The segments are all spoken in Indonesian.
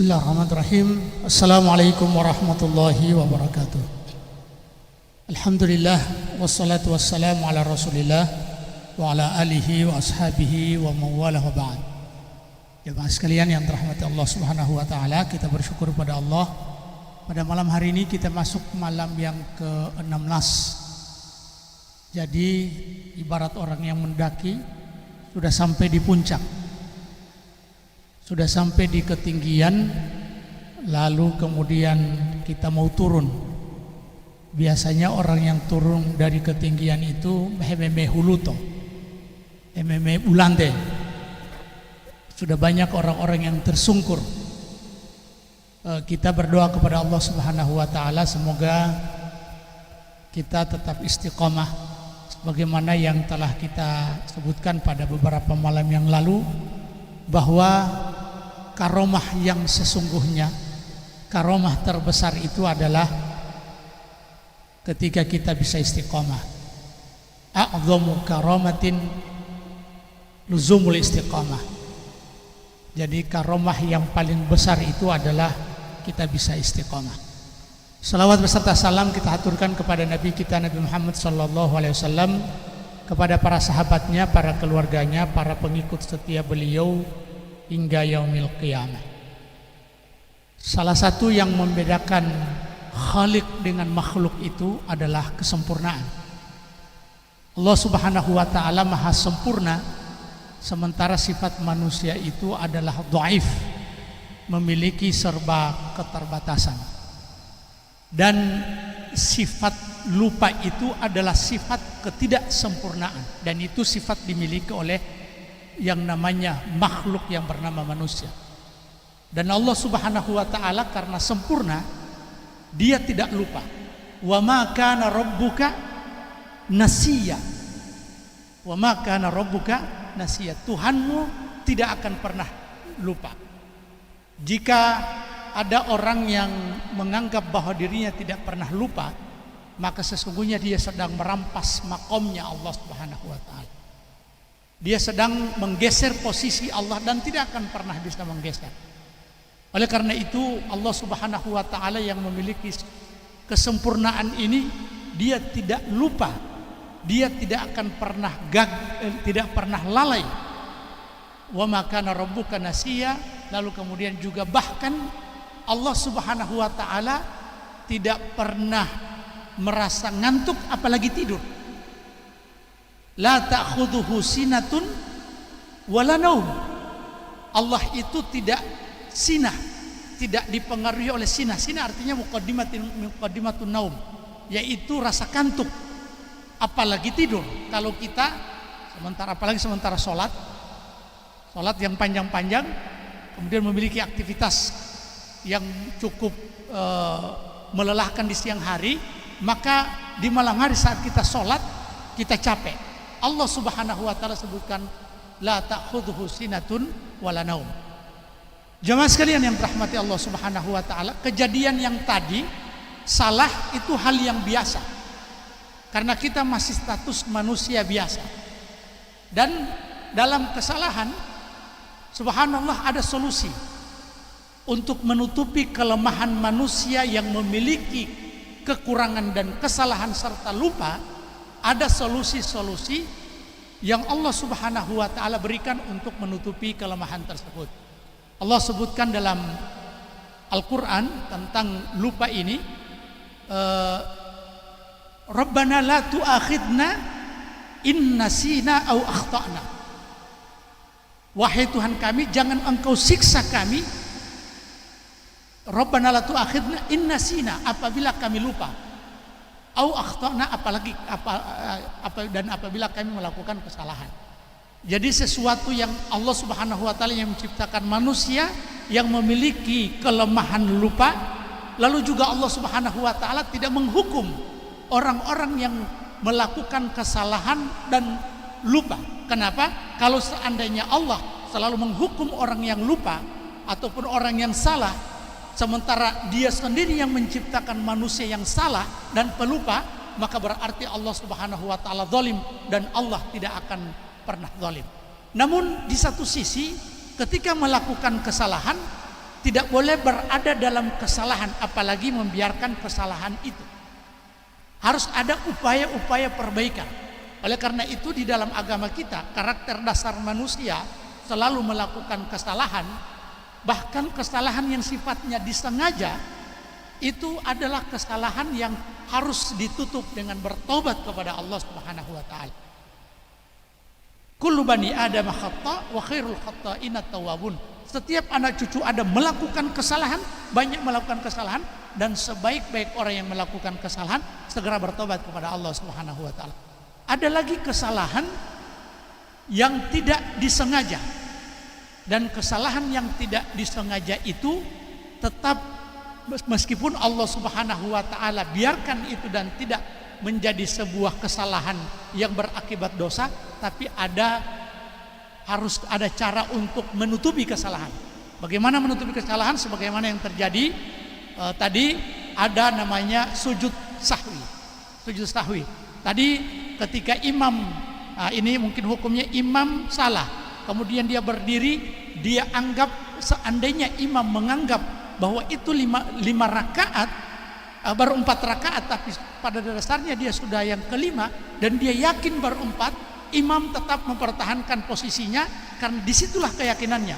Bismillahirrahmanirrahim. Assalamualaikum warahmatullahi wabarakatuh. Alhamdulillah wassalatu wassalamu ala Rasulillah wa ala alihi wa ashabihi wa mawalah wa ba'd. Jemaah sekalian yang dirahmati Allah Subhanahu wa taala, kita bersyukur pada Allah. Pada malam hari ini kita masuk malam yang ke-16. Jadi ibarat orang yang mendaki sudah sampai di puncak. Sudah sampai di ketinggian, lalu kemudian kita mau turun. Biasanya orang yang turun dari ketinggian itu hememe huluto, hememe ulande. Sudah banyak orang-orang yang tersungkur. Kita berdoa kepada Allah Subhanahu wa taala semoga kita tetap istiqomah sebagaimana yang telah kita sebutkan pada beberapa malam yang lalu, bahwa karomah yang sesungguhnya, karomah terbesar itu adalah ketika kita bisa istiqomah. A'dhamu karomatin luzumul istiqomah. Jadi karomah yang paling besar itu adalah kita bisa istiqomah. Salawat beserta salam kita aturkan kepada Nabi kita Nabi Muhammad SAW, kepada para sahabatnya, para keluarganya, para pengikut setia beliau hingga yaumil qiyamah. Salah satu yang membedakan Khaliq dengan makhluk itu adalah kesempurnaan. Allah Subhanahu wa taala maha sempurna, sementara sifat manusia itu adalah dhaif, memiliki serba keterbatasan. Dan sifat lupa itu adalah sifat ketidaksempurnaan, dan itu sifat dimiliki oleh yang namanya makhluk yang bernama manusia. Dan Allah Subhanahu wa taala karena sempurna, dia tidak lupa. Wa ma kana rabbuka nasiya. Wa ma kana rabbuka nasiya. Tuhanmu tidak akan pernah lupa. Jika ada orang yang menganggap bahwa dirinya tidak pernah lupa, maka sesungguhnya dia sedang merampas makomnya Allah Subhanahu wa taala. Dia sedang menggeser posisi Allah dan tidak akan pernah bisa menggeser. Oleh karena itu Allah Subhanahu wa taala yang memiliki kesempurnaan ini, dia tidak lupa. Dia tidak akan pernah tidak pernah lalai. Wa ma kana rabbuka nasiya. Lalu kemudian juga bahkan Allah Subhanahu wa taala tidak pernah merasa ngantuk apalagi tidur. La ta'khudhuhu sinatun wala naum. Allah itu tidak sinah, tidak dipengaruhi oleh sinah. Sinah artinya muqaddimatun naum, yaitu rasa kantuk apalagi tidur. Kalau kita apalagi sementara sholat yang panjang-panjang, kemudian memiliki aktivitas yang cukup melelahkan di siang hari, maka di malam hari saat kita sholat kita capek. Allah Subhanahu wa taala sebutkan la ta'khudhuhu sinatun wala naum. Jemaah sekalian yang dirahmati Allah Subhanahu wa taala, kejadian yang tadi salah itu hal yang biasa. Karena kita masih status manusia biasa. Dan dalam kesalahan, subhanallah, ada solusi untuk menutupi kelemahan manusia yang memiliki kekurangan dan kesalahan serta lupa. Ada solusi-solusi yang Allah Subhanahu wa taala berikan untuk menutupi kelemahan tersebut. Allah sebutkan dalam Al-Qur'an tentang lupa ini, Rabbana la tu'akhidna in nasina au akhtana. Wahai Tuhan kami, jangan Engkau siksa kami. Rabbana la tu'akhidna in nasina, apabila kami lupa. Au akhtana, dan apabila kami melakukan kesalahan. Jadi sesuatu yang Allah Subhanahu wa taala yang menciptakan manusia yang memiliki kelemahan lupa, lalu juga Allah Subhanahu wa taala tidak menghukum orang-orang yang melakukan kesalahan dan lupa. Kenapa? Kalau seandainya Allah selalu menghukum orang yang lupa ataupun orang yang salah, sementara dia sendiri yang menciptakan manusia yang salah dan pelupa, maka berarti Allah Subhanahu wa taala zalim, dan Allah tidak akan pernah zalim. Namun di satu sisi ketika melakukan kesalahan, tidak boleh berada dalam kesalahan, apalagi membiarkan kesalahan itu. Harus ada upaya-upaya perbaikan. Oleh karena itu di dalam agama kita, karakter dasar manusia selalu melakukan kesalahan. Bahkan kesalahan yang sifatnya disengaja itu adalah kesalahan yang harus ditutup dengan bertobat kepada Allah Subhanahu wa taala. Kullu bani Adam khata' wa khairul khata'ina tawwabun. Setiap anak cucu Adam melakukan kesalahan, banyak melakukan kesalahan, dan sebaik-baik orang yang melakukan kesalahan segera bertobat kepada Allah Subhanahu wa taala. Ada lagi kesalahan yang tidak disengaja. Dan kesalahan yang tidak disengaja itu tetap, meskipun Allah Subhanahu wa taala biarkan itu dan tidak menjadi sebuah kesalahan yang berakibat dosa, tapi harus ada cara untuk menutupi kesalahan. Bagaimana menutupi kesalahan? Sebagaimana yang terjadi tadi, ada namanya sujud sahwi. Sujud sahwi. Tadi ketika imam, ini mungkin hukumnya imam salah, kemudian dia berdiri, dia anggap, seandainya imam menganggap bahwa itu lima rakaat, baru 4 rakaat, tapi pada dasarnya dia sudah yang kelima dan dia yakin baru 4, imam tetap mempertahankan posisinya karena disitulah keyakinannya.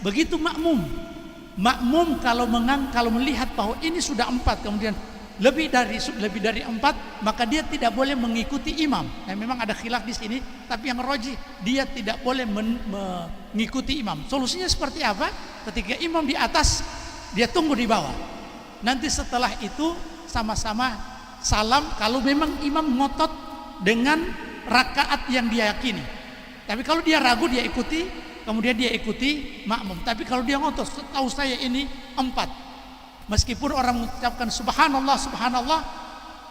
Begitu makmum kalau melihat bahwa ini sudah 4, kemudian lebih dari 4, maka dia tidak boleh mengikuti imam. Nah, memang ada khilaf di sini, tapi yang rajih dia tidak boleh mengikuti imam. Solusinya seperti apa? Ketika imam di atas, dia tunggu di bawah. Nanti setelah itu sama-sama salam kalau memang imam ngotot dengan rakaat yang dia yakini. Tapi kalau dia ragu, dia ikuti, kemudian dia ikuti makmum. Tapi kalau dia ngotot, setahu saya ini 4. Meskipun orang mengucapkan subhanallah, subhanallah,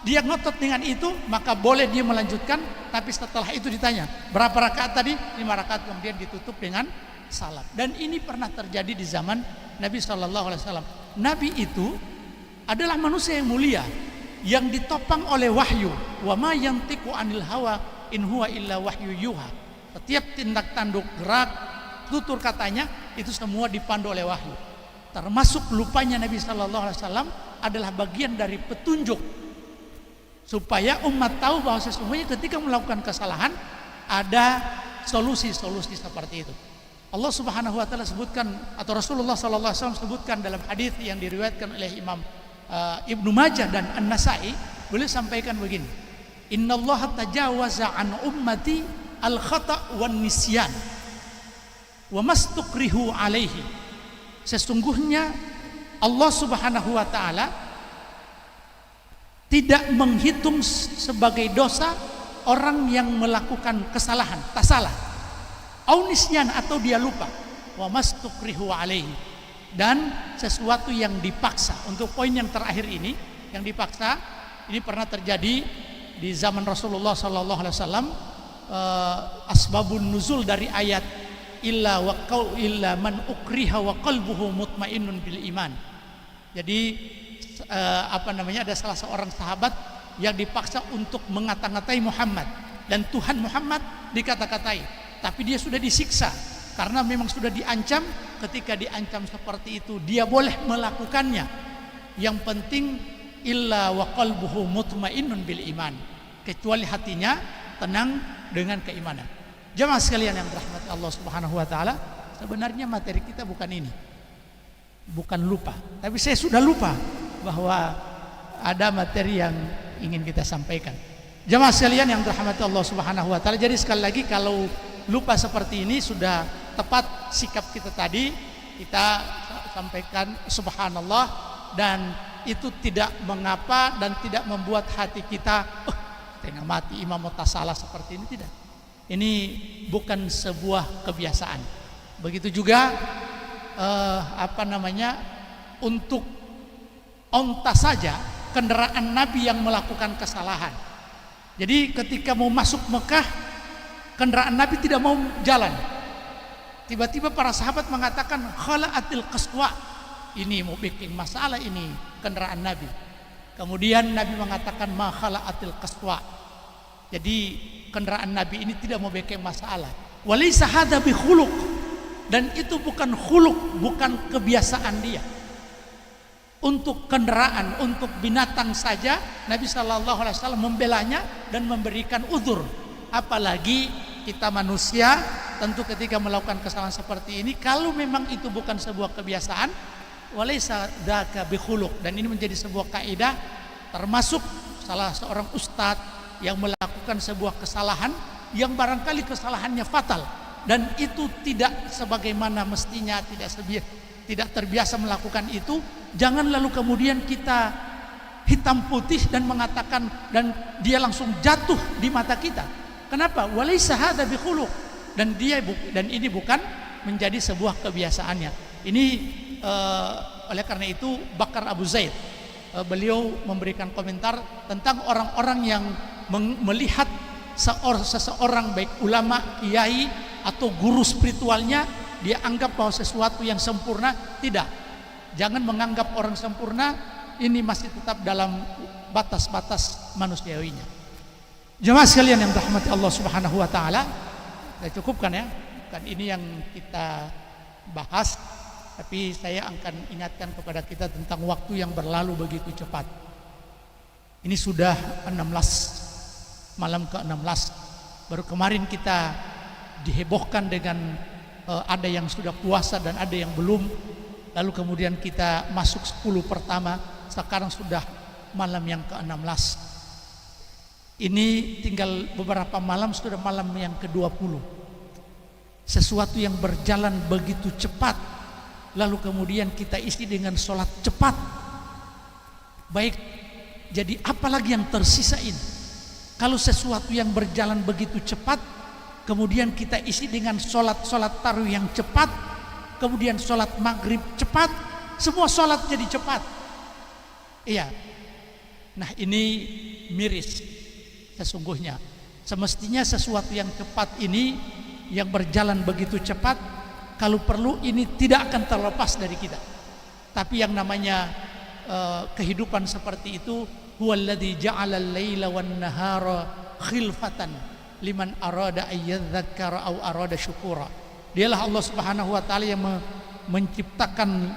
dia ngotot dengan itu, maka boleh dia melanjutkan. Tapi setelah itu ditanya, berapa rakaat tadi? 5 rakaat, kemudian ditutup dengan salam. Dan ini pernah terjadi di zaman Nabi SAW. Nabi itu adalah manusia yang mulia, yang ditopang oleh wahyu. Wa ma yantiqu anil hawa in huwa illa wahyu yuha. Setiap tindak tanduk, gerak, tutur katanya itu semua dipandu oleh wahyu. Termasuk lupanya Nabi Sallallahu Alaihi Wasallam adalah bagian dari petunjuk supaya umat tahu bahwa sesungguhnya ketika melakukan kesalahan ada solusi-solusi seperti itu. Allah Subhanahu Wa Taala sebutkan, atau Rasulullah Sallallahu Alaihi Wasallam sebutkan dalam hadis yang diriwayatkan oleh Imam Ibnu Majah dan An-Nasai, beliau sampaikan begini: Innallaha tajawaza an ummati al-khata' wan nisyan wa mastukrihu alaihi. Sesungguhnya Allah Subhanahu wa taala tidak menghitung sebagai dosa orang yang melakukan kesalahan, tak salah, au nisyan, atau dia lupa, wa mastukrihu alaihi, dan sesuatu yang dipaksa. Untuk poin yang terakhir ini, yang dipaksa, ini pernah terjadi di zaman Rasulullah sallallahu alaihi wasallam. Asbabun nuzul dari ayat illa man ukriha wa qalbuhu mutmainnun bil iman. Jadi ada salah seorang sahabat yang dipaksa untuk mengata-ngatai Muhammad, dan Tuhan Muhammad dikata-katai, tapi dia sudah disiksa karena memang sudah diancam. Ketika diancam seperti itu, dia boleh melakukannya. Yang penting illa wa qalbuhu mutmainnun bil iman, kecuali hatinya tenang dengan keimanan. Jemaah sekalian yang dirahmati Allah Subhanahu wa taala, sebenarnya materi kita bukan ini. Bukan lupa, tapi saya sudah lupa bahwa ada materi yang ingin kita sampaikan. Jemaah sekalian yang dirahmati Allah Subhanahu wa taala, jadi sekali lagi kalau lupa seperti ini, sudah tepat sikap kita tadi, kita sampaikan subhanallah, dan itu tidak mengapa dan tidak membuat hati kita tengah mati imam mau salah seperti ini, tidak. Ini bukan sebuah kebiasaan. Begitu juga untuk onta saja kendaraan Nabi yang melakukan kesalahan. Jadi ketika mau masuk Mekah, kendaraan Nabi tidak mau jalan. Tiba-tiba para sahabat mengatakan khala'atil qaswa, ini mau bikin masalah ini kendaraan Nabi. Kemudian Nabi mengatakan ma khala'atil qaswa, jadi kendaraan Nabi ini tidak mau bikin masalah. Walaysa hadza bi khuluq, dan itu bukan khuluk, bukan kebiasaan dia. Untuk kendaraan, untuk binatang saja Nabi Shallallahu Alaihi Wasallam membelanya dan memberikan uzur. Apalagi kita manusia, tentu ketika melakukan kesalahan seperti ini, kalau memang itu bukan sebuah kebiasaan, walaysa dzaka bikhuluq, dan ini menjadi sebuah kaidah, termasuk salah seorang ustadz yang melakukan sebuah kesalahan yang barangkali kesalahannya fatal dan itu tidak sebagaimana mestinya, tidak terbiasa melakukan itu, jangan lalu kemudian kita hitam putih dan mengatakan dan dia langsung jatuh di mata kita. Kenapa? Walaysa hadza bikhuluq, dan ini bukan menjadi sebuah kebiasaannya. Ini oleh karena itu Bakar Abu Zaid beliau memberikan komentar tentang orang-orang yang melihat seseorang baik ulama, kiai atau guru spiritualnya, dia anggap bahwa sesuatu yang sempurna. Tidak, jangan menganggap orang sempurna, ini masih tetap dalam batas-batas manusiawinya. Jemaah sekalian yang dirahmati Allah Subhanahu wa taala, saya cukupkan ya, bukan ini yang kita bahas, tapi saya akan ingatkan kepada kita tentang waktu yang berlalu begitu cepat. Ini sudah 16, malam ke-16. Baru kemarin kita dihebohkan dengan ada yang sudah puasa dan ada yang belum. Lalu kemudian kita masuk 10 pertama, sekarang sudah malam yang ke-16. Ini tinggal beberapa malam sudah malam yang ke-20. Sesuatu yang berjalan begitu cepat, lalu kemudian kita isi dengan sholat cepat. Baik, jadi apalagi yang tersisa ini? Kalau sesuatu yang berjalan begitu cepat, kemudian kita isi dengan sholat tarawih yang cepat, kemudian sholat maghrib cepat, semua sholat jadi cepat. Iya. Nah ini miris. Sesungguhnya semestinya sesuatu yang cepat ini, yang berjalan begitu cepat, kalau perlu ini tidak akan terlepas dari kita. Tapi yang namanya kehidupan seperti itu, huwallazi ja'ala al-laila wan-nahara khilfatan liman arada ayyadzakkara aw arada syukura. Dialah Allah Subhanahu wa taala yang menciptakan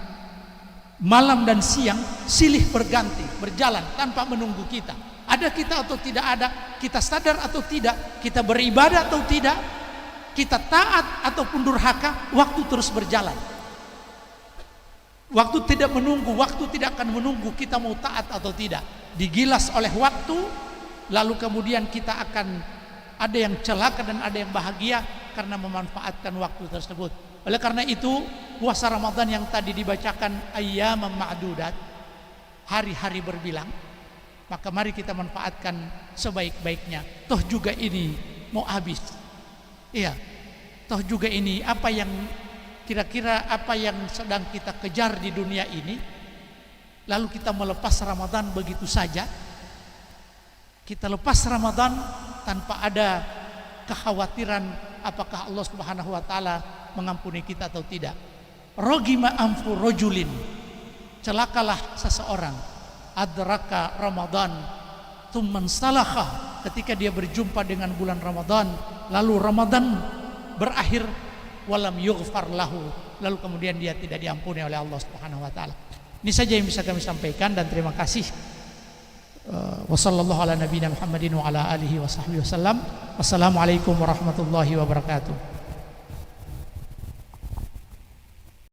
malam dan siang silih berganti, berjalan tanpa menunggu kita. Ada kita atau tidak ada, kita sadar atau tidak, kita beribadah atau tidak, kita taat ataupun durhaka, waktu terus berjalan. Waktu tidak menunggu, waktu tidak akan menunggu kita mau taat atau tidak. Digilas oleh waktu, lalu kemudian kita akan ada yang celaka dan ada yang bahagia karena memanfaatkan waktu tersebut. Oleh karena itu, puasa Ramadan yang tadi dibacakan ayyaman ma'dudat, hari-hari berbilang, maka mari kita manfaatkan sebaik-baiknya. Toh juga ini mau habis. Iya, toh juga ini apa yang kira-kira apa yang sedang kita kejar di dunia ini, lalu kita melepas Ramadan begitu saja. Kita lepas Ramadan tanpa ada kekhawatiran apakah Allah Subhanahu wa taala mengampuni kita atau tidak. Rogima anfu rojulin, celakalah seseorang adraka Ramadan tsumman salakha, ketika dia berjumpa dengan bulan Ramadan lalu Ramadan berakhir walam yughfar lahu, lalu kemudian dia tidak diampuni oleh Allah Subhanahu wa taala. Ini saja yang bisa kami sampaikan dan terima kasih. Wassallallahu ala nabiyina Muhammadin wa ala alihi wa sahbihi wasallam. Wassalamualaikum warahmatullahi wabarakatuh.